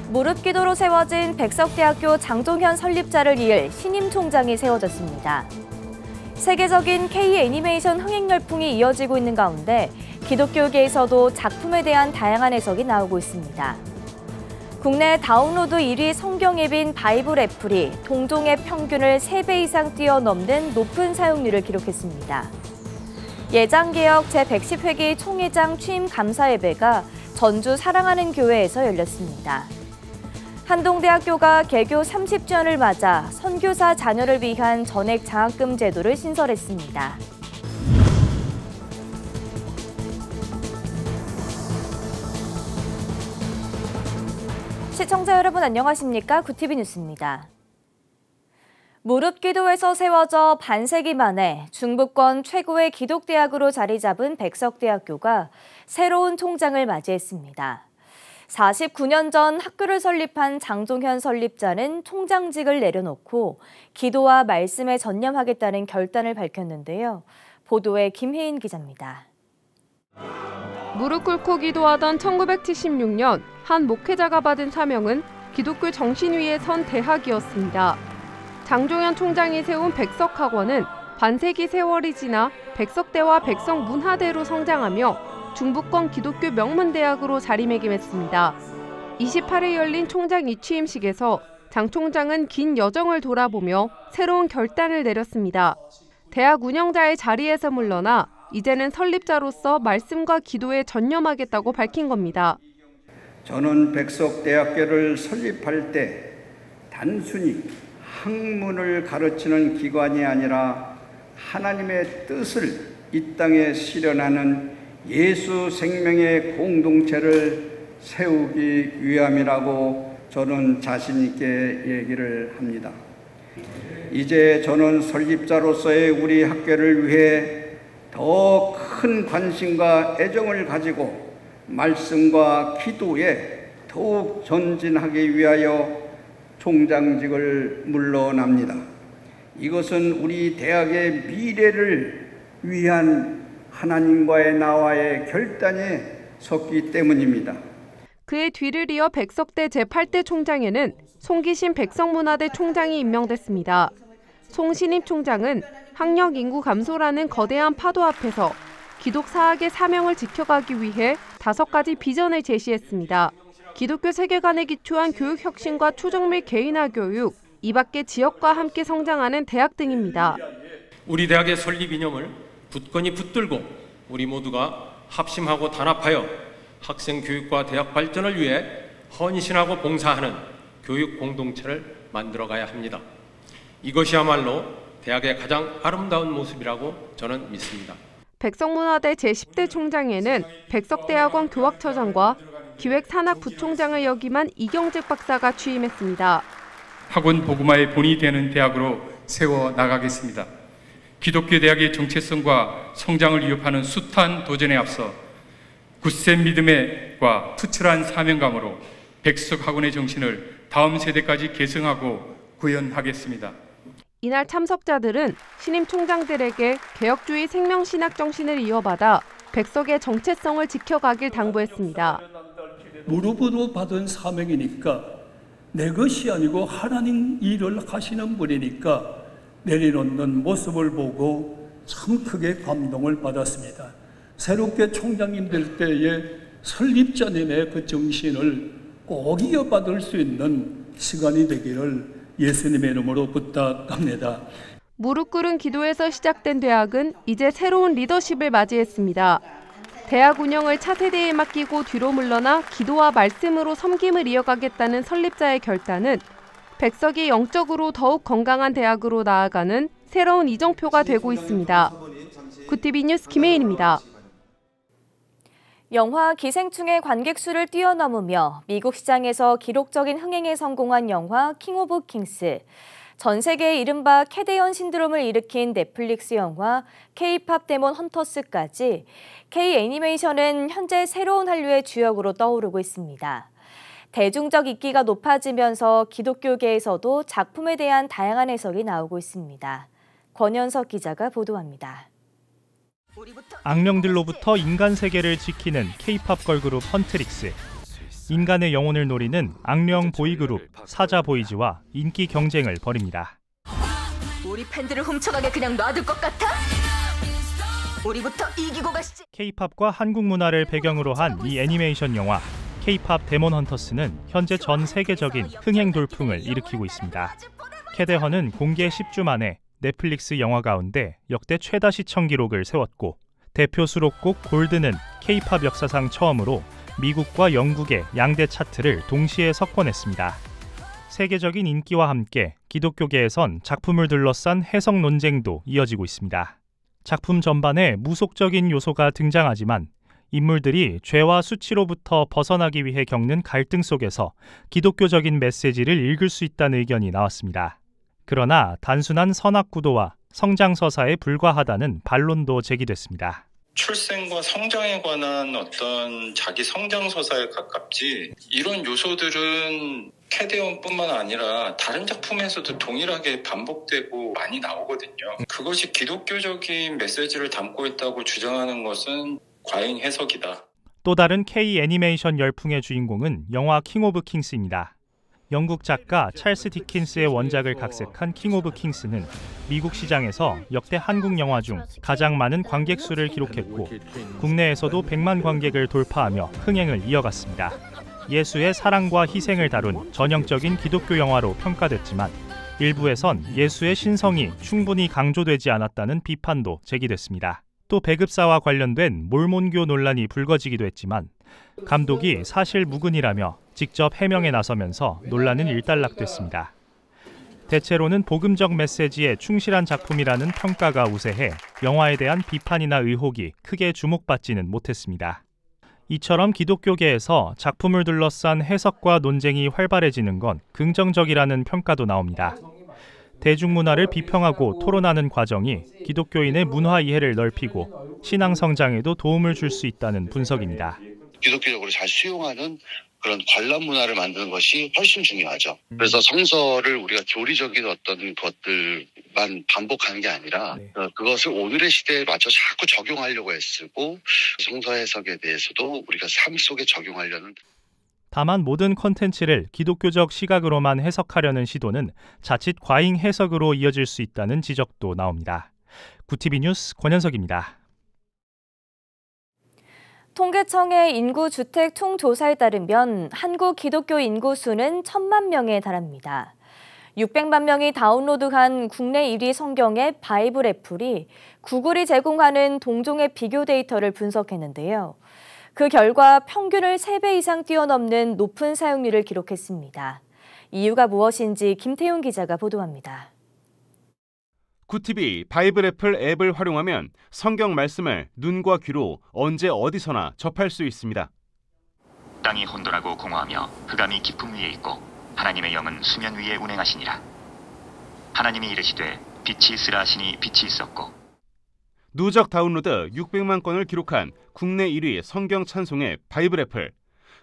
무릎 기도로 세워진 백석대학교 장종현 설립자를 이을 신임 총장이 세워졌습니다. 세계적인 K-애니메이션 흥행 열풍이 이어지고 있는 가운데 기독교계에서도 작품에 대한 다양한 해석이 나오고 있습니다. 국내 다운로드 1위 성경 앱인 바이블 애플이 동종의 평균을 3배 이상 뛰어넘는 높은 사용률을 기록했습니다. 예장개혁 제110회기 총회장 취임 감사 예배가 전주 사랑하는 교회에서 열렸습니다. 한동대학교가 개교 30주년을 맞아 선교사 자녀를 위한 전액 장학금 제도를 신설했습니다. 시청자 여러분 안녕하십니까? 구티비 뉴스입니다. 무릎 기도에서 세워져 반세기 만에 중부권 최고의 기독대학으로 자리 잡은 백석대학교가 새로운 총장을 맞이했습니다. 49년 전 학교를 설립한 장종현 설립자는 총장직을 내려놓고 기도와 말씀에 전념하겠다는 결단을 밝혔는데요. 보도에 김혜인 기자입니다. 무릎 꿇고 기도하던 1976년 한 목회자가 받은 사명은 기독교 정신 위에 선 대학이었습니다. 장종현 총장이 세운 백석학원은 반세기 세월이 지나 백석대와 백석문화대로 성장하며 중부권 기독교 명문대학으로 자리매김했습니다. 28일 열린 총장 이취임식에서 장 총장은 긴 여정을 돌아보며 새로운 결단을 내렸습니다. 대학 운영자의 자리에서 물러나 이제는 설립자로서 말씀과 기도에 전념하겠다고 밝힌 겁니다. 저는 백석대학교를 설립할 때 단순히 학문을 가르치는 기관이 아니라 하나님의 뜻을 이 땅에 실현하는 예수 생명의 공동체를 세우기 위함이라고 저는 자신 있게 얘기를 합니다. 이제 저는 설립자로서의 우리 학교를 위해 더 큰 관심과 애정을 가지고 말씀과 기도에 더욱 전진하기 위하여 총장직을 물러납니다. 이것은 우리 대학의 미래를 위한 하나님과의 나와의 결단에 섰기 때문입니다. 그의 뒤를 이어 백석대 제8대 총장에는 송기신 백석문화대 총장이 임명됐습니다. 송 신임 총장은 학력 인구 감소라는 거대한 파도 앞에서 기독 사학의 사명을 지켜가기 위해 5가지 비전을 제시했습니다. 기독교 세계관에 기초한 교육 혁신과 초정 및 개인화 교육, 이 밖에 지역과 함께 성장하는 대학 등입니다. 우리 대학의 설립 이념을 굳건히 붙들고 우리 모두가 합심하고 단합하여 학생 교육과 대학 발전을 위해 헌신하고 봉사하는 교육 공동체를 만들어가야 합니다. 이것이야말로 대학의 가장 아름다운 모습이라고 저는 믿습니다. 백석문화대 제10대 총장에는 백석대학원 교학처장과 기획산학부총장을 역임한 이경직 박사가 취임했습니다. 학원 복음화의 본이 되는 대학으로 세워나가겠습니다. 기독교 대학의 정체성과 성장을 위협하는 숱한 도전에 앞서 굳센 믿음과 투철한 사명감으로 백석학원의 정신을 다음 세대까지 계승하고 구현하겠습니다. 이날 참석자들은 신임 총장들에게 개혁주의 생명신학 정신을 이어받아 백석의 정체성을 지켜가길 당부했습니다. 무릎으로 받은 사명이니까 내 것이 아니고 하나님 일을 하시는 분이니까 내려놓는 모습을 보고 참 크게 감동을 받았습니다. 새롭게 총장님 될 때에 설립자님의 그 정신을 꼭 이어받을 수 있는 시간이 되기를 예수님의 이름으로 부탁합니다. 무릎 꿇은 기도에서 시작된 대학은 이제 새로운 리더십을 맞이했습니다. 대학 운영을 차세대에 맡기고 뒤로 물러나 기도와 말씀으로 섬김을 이어가겠다는 설립자의 결단은 백석이 영적으로 더욱 건강한 대학으로 나아가는 새로운 이정표가 되고 있습니다. 구티비 뉴스 김혜인입니다. 영화 기생충의 관객 수를 뛰어넘으며 미국 시장에서 기록적인 흥행에 성공한 영화 킹 오브 킹스. 전 세계에 이른바 캐대언 신드롬을 일으킨 넷플릭스 영화 K-팝 데몬 헌터스까지 K-애니메이션은 현재 새로운 한류의 주역으로 떠오르고 있습니다. 대중적 인기가 높아지면서 기독교계에서도 작품에 대한 다양한 해석이 나오고 있습니다. 권현석 기자가 보도합니다. 악령들로부터 인간 세계를 지키는 K-팝 걸그룹 헌트릭스. 인간의 영혼을 노리는 악령 보이그룹 사자 보이즈와 인기 경쟁을 벌입니다. 우리 팬들을 훔쳐가게 그냥 놔둘 것 같아? 우리부터 이기고 가시지. K-팝과 한국 문화를 배경으로 한 이 애니메이션 영화 K-팝 데몬 헌터스는 현재 전 세계적인 흥행 돌풍을 일으키고 있습니다. 캐데헌은 공개 10주 만에 넷플릭스 영화 가운데 역대 최다 시청 기록을 세웠고 대표 수록곡 골드는 K-팝 역사상 처음으로 미국과 영국의 양대 차트를 동시에 석권했습니다. 세계적인 인기와 함께 기독교계에선 작품을 둘러싼 해석 논쟁도 이어지고 있습니다. 작품 전반에 무속적인 요소가 등장하지만 인물들이 죄와 수치로부터 벗어나기 위해 겪는 갈등 속에서 기독교적인 메시지를 읽을 수 있다는 의견이 나왔습니다. 그러나 단순한 선악구도와 성장서사에 불과하다는 반론도 제기됐습니다. 출생과 성장에 관한 어떤 자기 성장서사에 가깝지, 이런 요소들은 캐데헌뿐만 아니라 다른 작품에서도 동일하게 반복되고 많이 나오거든요. 그것이 기독교적인 메시지를 담고 있다고 주장하는 것은 과잉 해석이다. 또 다른 K 애니메이션 열풍의 주인공은 영화 킹 오브 킹스입니다. 영국 작가 찰스 디킨스의 원작을 각색한 킹 오브 킹스는 미국 시장에서 역대 한국 영화 중 가장 많은 관객 수를 기록했고 국내에서도 100만 관객을 돌파하며 흥행을 이어갔습니다. 예수의 사랑과 희생을 다룬 전형적인 기독교 영화로 평가됐지만 일부에선 예수의 신성이 충분히 강조되지 않았다는 비판도 제기됐습니다. 또 배급사와 관련된 몰몬교 논란이 불거지기도 했지만 감독이 사실 무근이라며 직접 해명에 나서면서 논란은 일단락됐습니다. 대체로는 복음적 메시지에 충실한 작품이라는 평가가 우세해 영화에 대한 비판이나 의혹이 크게 주목받지는 못했습니다. 이처럼 기독교계에서 작품을 둘러싼 해석과 논쟁이 활발해지는 건 긍정적이라는 평가도 나옵니다. 대중문화를 비평하고 토론하는 과정이 기독교인의 문화 이해를 넓히고 신앙 성장에도 도움을 줄 수 있다는 분석입니다. 기독교적으로 잘 수용하는 그런 관람 문화를 만드는 것이 훨씬 중요하죠. 그래서 성서를 우리가 교리적인 어떤 것들만 반복하는 게 아니라 그것을 오늘의 시대에 맞춰 자꾸 적용하려고 애쓰고 성서 해석에 대해서도 우리가 삶 속에 적용하려는. 다만 모든 콘텐츠를 기독교적 시각으로만 해석하려는 시도는 자칫 과잉 해석으로 이어질 수 있다는 지적도 나옵니다. 구티비 뉴스 권현석입니다. 통계청의 인구주택 총조사에 따르면 한국 기독교 인구수는 1,000만 명에 달합니다. 600만 명이 다운로드한 국내 1위 성경의 바이블 애플이 구글이 제공하는 동종의 비교 데이터를 분석했는데요. 그 결과 평균을 3배 이상 뛰어넘는 높은 사용률을 기록했습니다. 이유가 무엇인지 김태훈 기자가 보도합니다. 구티비 바이블 애플 앱을 활용하면 성경 말씀을 눈과 귀로 언제 어디서나 접할 수 있습니다. 땅이 혼돈하고 공허하며 흑암이 깊음 위에 있고 하나님의 영은 수면 위에 운행하시니라. 하나님이 이르시되 빛이 있으라 하시니 빛이 있었고. 누적 다운로드 600만 건을 기록한 국내 1위 성경 찬송 앱 바이블 애플.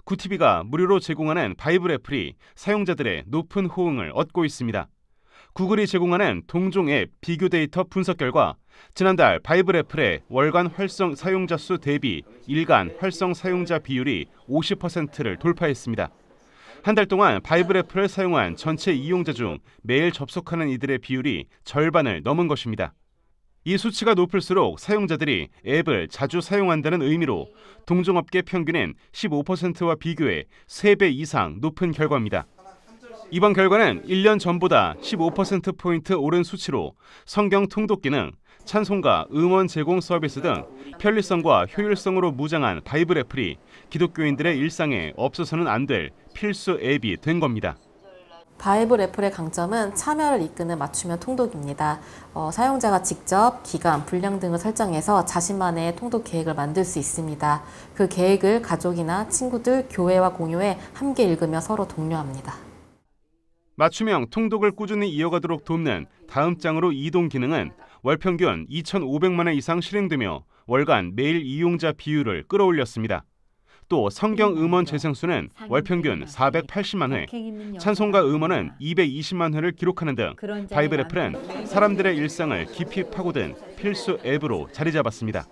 구티비가 무료로 제공하는 바이블 애플이 사용자들의 높은 호응을 얻고 있습니다. 구글이 제공하는 동종 앱 비교 데이터 분석 결과 지난달 바이블 애플의 월간 활성 사용자 수 대비 일간 활성 사용자 비율이 50%를 돌파했습니다. 한 달 동안 바이블 애플을 사용한 전체 이용자 중 매일 접속하는 이들의 비율이 절반을 넘은 것입니다. 이 수치가 높을수록 사용자들이 앱을 자주 사용한다는 의미로 동종업계 평균은 15%와 비교해 3배 이상 높은 결과입니다. 이번 결과는 1년 전보다 15%포인트 오른 수치로 성경 통독 기능, 찬송가, 음원 제공 서비스 등 편리성과 효율성으로 무장한 바이블 애플이 기독교인들의 일상에 없어서는 안 될 필수 앱이 된 겁니다. 바이블 애플의 강점은 참여를 이끄는 맞춤형 통독입니다. 사용자가 직접 기간, 분량 등을 설정해서 자신만의 통독 계획을 만들 수 있습니다. 그 계획을 가족이나 친구들, 교회와 공유해 함께 읽으며 서로 독려합니다. 맞춤형 통독을 꾸준히 이어가도록 돕는 다음 장으로 이동 기능은 월 평균 2,500만 회 이상 실행되며 월간 매일 이용자 비율을 끌어올렸습니다. 또 성경 음원 재생수는 월 평균 480만 회, 찬송가 음원은 220만 회를 기록하는 등 바이블 애플은 사람들의 일상을 깊이 파고든 필수 앱으로 자리 잡았습니다.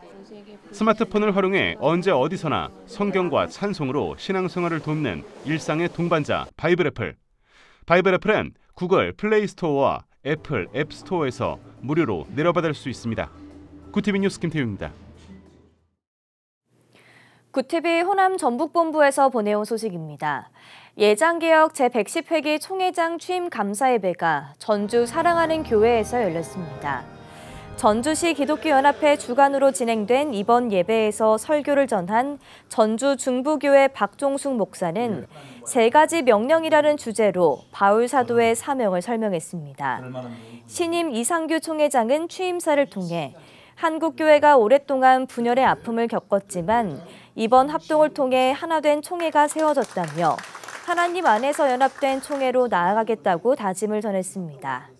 스마트폰을 활용해 언제 어디서나 성경과 찬송으로 신앙생활을 돕는 일상의 동반자 바이블 애플은 구글 플레이 스토어와 애플 앱 스토어에서 무료로 내려받을 수 있습니다. 구티비 뉴스 김태웅입니다. 구티비 호남 전북본부에서 보내온 소식입니다. 예장개혁 제110회기 총회장 취임 감사 예배가 전주 사랑하는 교회에서 열렸습니다. 전주시 기독교연합회 주관으로 진행된 이번 예배에서 설교를 전한 전주 중부교회 박종숙 목사는 3가지 명령이라는 주제로 바울 사도의 사명을 설명했습니다. 신임 이상규 총회장은 취임사를 통해 한국교회가 오랫동안 분열의 아픔을 겪었지만 이번 합동을 통해 하나된 총회가 세워졌다며 하나님 안에서 연합된 총회로 나아가겠다고 다짐을 전했습니다.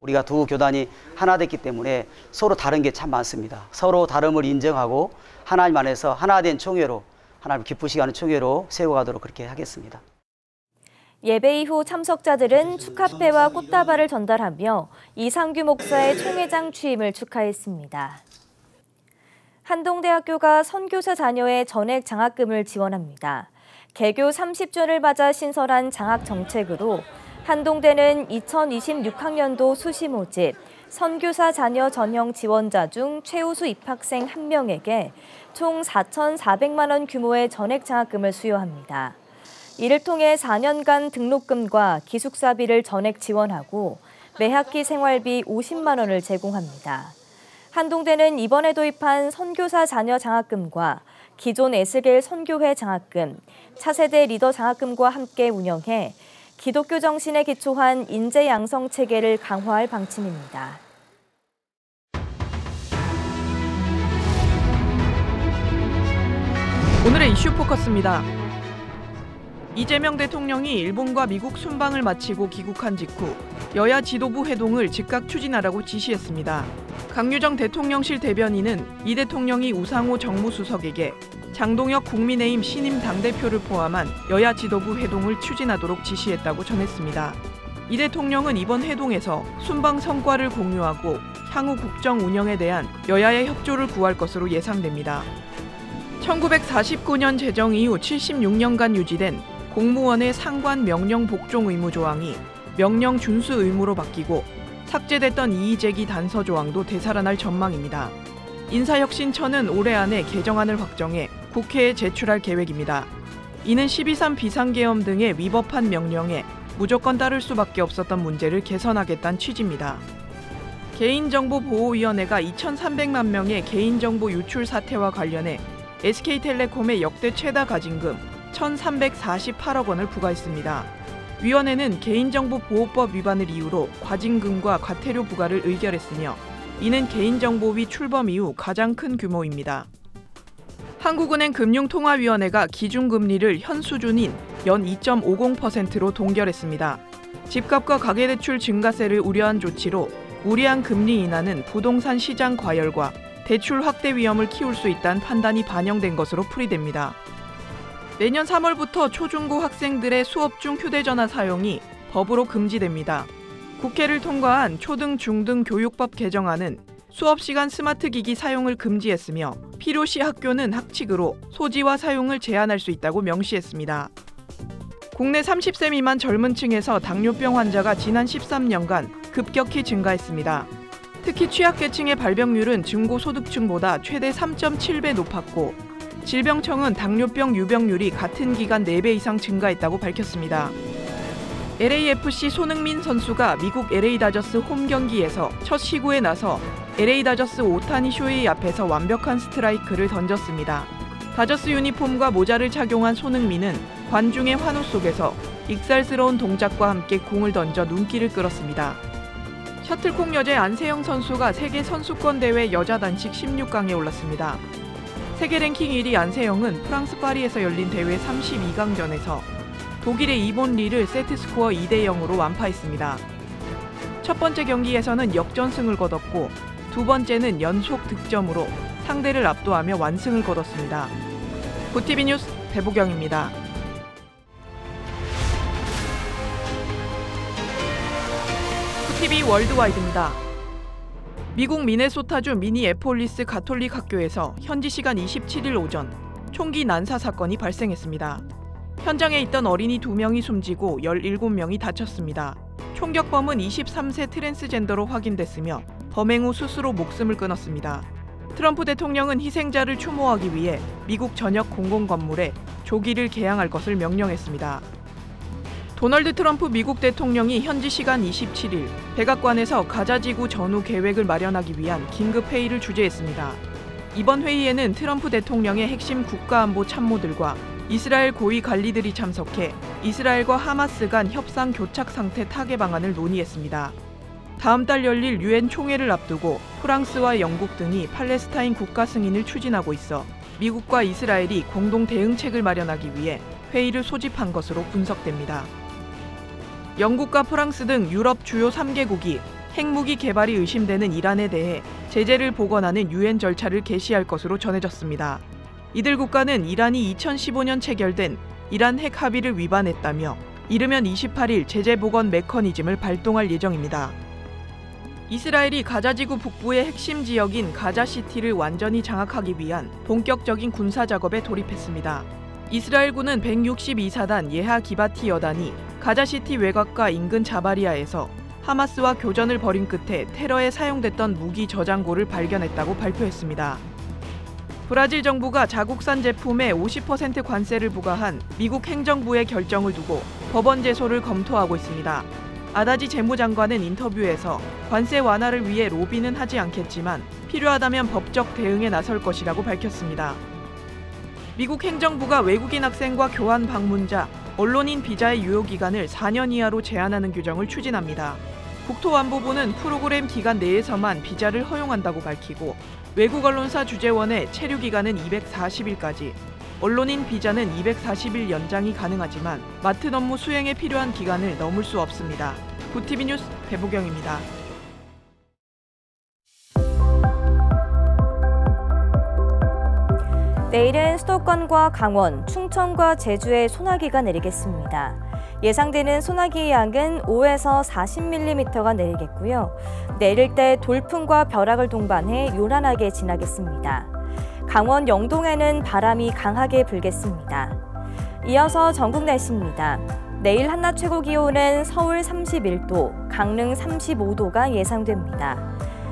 우리가 두 교단이 하나 됐기 때문에 서로 다른 게 참 많습니다. 서로 다름을 인정하고 하나님 안에서 하나된 총회로, 하나님 기쁘시게 하는 총회로 세워가도록 그렇게 하겠습니다. 예배 이후 참석자들은 축하패와 꽃다발을 전달하며 이상규 목사의 총회장 취임을 축하했습니다. 한동대학교가 선교사 자녀의 전액 장학금을 지원합니다. 개교 30주년을 맞아 신설한 장학 정책으로 한동대는 2026학년도 수시 모집 선교사 자녀 전형 지원자 중 최우수 입학생 1명에게 총 4,400만 원 규모의 전액 장학금을 수여합니다. 이를 통해 4년간 등록금과 기숙사비를 전액 지원하고 매학기 생활비 50만 원을 제공합니다. 한동대는 이번에 도입한 선교사 자녀 장학금과 기존 에스겔 선교회 장학금, 차세대 리더 장학금과 함께 운영해 기독교 정신에 기초한 인재 양성 체계를 강화할 방침입니다. 오늘의 이슈 포커스입니다. 이재명 대통령이 일본과 미국 순방을 마치고 귀국한 직후 여야 지도부 회동을 즉각 추진하라고 지시했습니다. 강유정 대통령실 대변인은 이 대통령이 우상호 정무수석에게 장동혁 국민의힘 신임 당대표를 포함한 여야 지도부 회동을 추진하도록 지시했다고 전했습니다. 이 대통령은 이번 회동에서 순방 성과를 공유하고 향후 국정 운영에 대한 여야의 협조를 구할 것으로 예상됩니다. 1949년 제정 이후 76년간 유지된 공무원의 상관 명령 복종 의무 조항이 명령 준수 의무로 바뀌고 삭제됐던 이의제기 단서 조항도 되살아날 전망입니다. 인사혁신처는 올해 안에 개정안을 확정해 국회에 제출할 계획입니다. 이는 12.3 비상계엄 등의 위법한 명령에 무조건 따를 수밖에 없었던 문제를 개선하겠다는 취지입니다. 개인정보보호위원회가 2,300만 명의 개인정보 유출 사태와 관련해 SK텔레콤의 역대 최다 가징금 1,348억 원을 부과했습니다. 위원회는 개인정보보호법 위반을 이유로 과징금과 과태료 부과를 의결했으며 이는 개인정보위 출범 이후 가장 큰 규모입니다. 한국은행 금융통화위원회가 기준금리를 현 수준인 연 2.50%로 동결했습니다. 집값과 가계대출 증가세를 우려한 조치로 무리한 금리 인하는 부동산 시장 과열과 대출 확대 위험을 키울 수 있다는 판단이 반영된 것으로 풀이됩니다. 내년 3월부터 초중고 학생들의 수업 중 휴대전화 사용이 법으로 금지됩니다. 국회를 통과한 초등, 중등 교육법 개정안은 수업시간 스마트기기 사용을 금지했으며 필요시 학교는 학칙으로 소지와 사용을 제한할 수 있다고 명시했습니다. 국내 30세 미만 젊은 층에서 당뇨병 환자가 지난 13년간 급격히 증가했습니다. 특히 취약계층의 발병률은 중고소득층보다 최대 3.7배 높았고 질병청은 당뇨병 유병률이 같은 기간 4배 이상 증가했다고 밝혔습니다. LAFC 손흥민 선수가 미국 LA 다저스 홈 경기에서 첫 시구에 나서 LA 다저스 오타니 쇼헤이 앞에서 완벽한 스트라이크를 던졌습니다. 다저스 유니폼과 모자를 착용한 손흥민은 관중의 환호 속에서 익살스러운 동작과 함께 공을 던져 눈길을 끌었습니다. 셔틀콕 여제 안세영 선수가 세계 선수권 대회 여자 단식 16강에 올랐습니다. 세계 랭킹 1위 안세영은 프랑스 파리에서 열린 대회 32강전에서 독일의 이본 리를 세트스코어 2대0으로 완파했습니다. 첫 번째 경기에서는 역전승을 거뒀고 두 번째는 연속 득점으로 상대를 압도하며 완승을 거뒀습니다. 구티비 뉴스 배보경입니다. 구티비 월드와이드입니다. 미국 미네소타주 미니애폴리스 가톨릭 학교에서 현지 시간 27일 오전 총기 난사 사건이 발생했습니다. 현장에 있던 어린이 2명이 숨지고 17명이 다쳤습니다. 총격범은 23세 트랜스젠더로 확인됐으며 범행 후 스스로 목숨을 끊었습니다. 트럼프 대통령은 희생자를 추모하기 위해 미국 전역 공공건물에 조기를 개항할 것을 명령했습니다. 도널드 트럼프 미국 대통령이 현지 시간 27일 백악관에서 가자지구 전후 계획을 마련하기 위한 긴급회의를 주재했습니다. 이번 회의에는 트럼프 대통령의 핵심 국가안보 참모들과 이스라엘 고위 관리들이 참석해 이스라엘과 하마스 간 협상 교착 상태 타개 방안을 논의했습니다. 다음 달 열릴 유엔 총회를 앞두고 프랑스와 영국 등이 팔레스타인 국가 승인을 추진하고 있어 미국과 이스라엘이 공동 대응책을 마련하기 위해 회의를 소집한 것으로 분석됩니다. 영국과 프랑스 등 유럽 주요 3개국이 핵무기 개발이 의심되는 이란에 대해 제재를 복원하는 유엔 절차를 개시할 것으로 전해졌습니다. 이들 국가는 이란이 2015년 체결된 이란 핵 합의를 위반했다며 이르면 28일 제재 복원 메커니즘을 발동할 예정입니다. 이스라엘이 가자지구 북부의 핵심 지역인 가자시티를 완전히 장악하기 위한 본격적인 군사 작업에 돌입했습니다. 이스라엘군은 162사단 예하 기바티 여단이 가자시티 외곽과 인근 자바리아에서 하마스와 교전을 벌인 끝에 테러에 사용됐던 무기 저장고를 발견했다고 발표했습니다. 브라질 정부가 자국산 제품에 50% 관세를 부과한 미국 행정부의 결정을 두고 법원 제소를 검토하고 있습니다. 아다지 재무장관은 인터뷰에서 관세 완화를 위해 로비는 하지 않겠지만 필요하다면 법적 대응에 나설 것이라고 밝혔습니다. 미국 행정부가 외국인 학생과 교환 방문자, 언론인 비자의 유효 기간을 4년 이하로 제한하는 규정을 추진합니다. 국토안보부는 프로그램 기간 내에서만 비자를 허용한다고 밝히고 외국 언론사 주재원의 체류 기간은 240일까지, 언론인 비자는 240일 연장이 가능하지만 맡은 업무 수행에 필요한 기간을 넘을 수 없습니다. 구TV 뉴스 배보경입니다. 내일은 수도권과 강원, 충청과 제주에 소나기가 내리겠습니다. 예상되는 소나기의 양은 5에서 40mm가 내리겠고요. 내릴 때 돌풍과 벼락을 동반해 요란하게 지나겠습니다. 강원 영동에는 바람이 강하게 불겠습니다. 이어서 전국 날씨입니다. 내일 한낮 최고 기온은 서울 31도, 강릉 35도가 예상됩니다.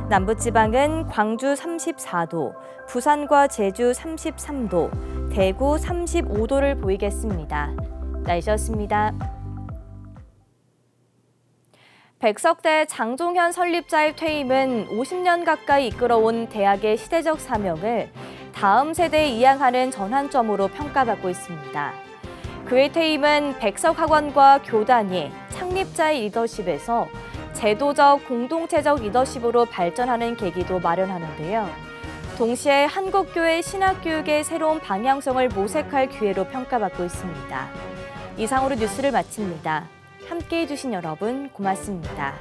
남부지방은 광주 34도, 부산과 제주 33도, 대구 35도를 보이겠습니다. 날씨였습니다. 백석대 장종현 설립자의 퇴임은 50년 가까이 이끌어온 대학의 시대적 사명을 다음 세대에 이양하는 전환점으로 평가받고 있습니다. 그의 퇴임은 백석학원과 교단이 창립자의 리더십에서 제도적, 공동체적 리더십으로 발전하는 계기도 마련하는데요. 동시에 한국교회 신학교육의 새로운 방향성을 모색할 기회로 평가받고 있습니다. 이상으로 뉴스를 마칩니다. 함께해 주신 여러분 고맙습니다.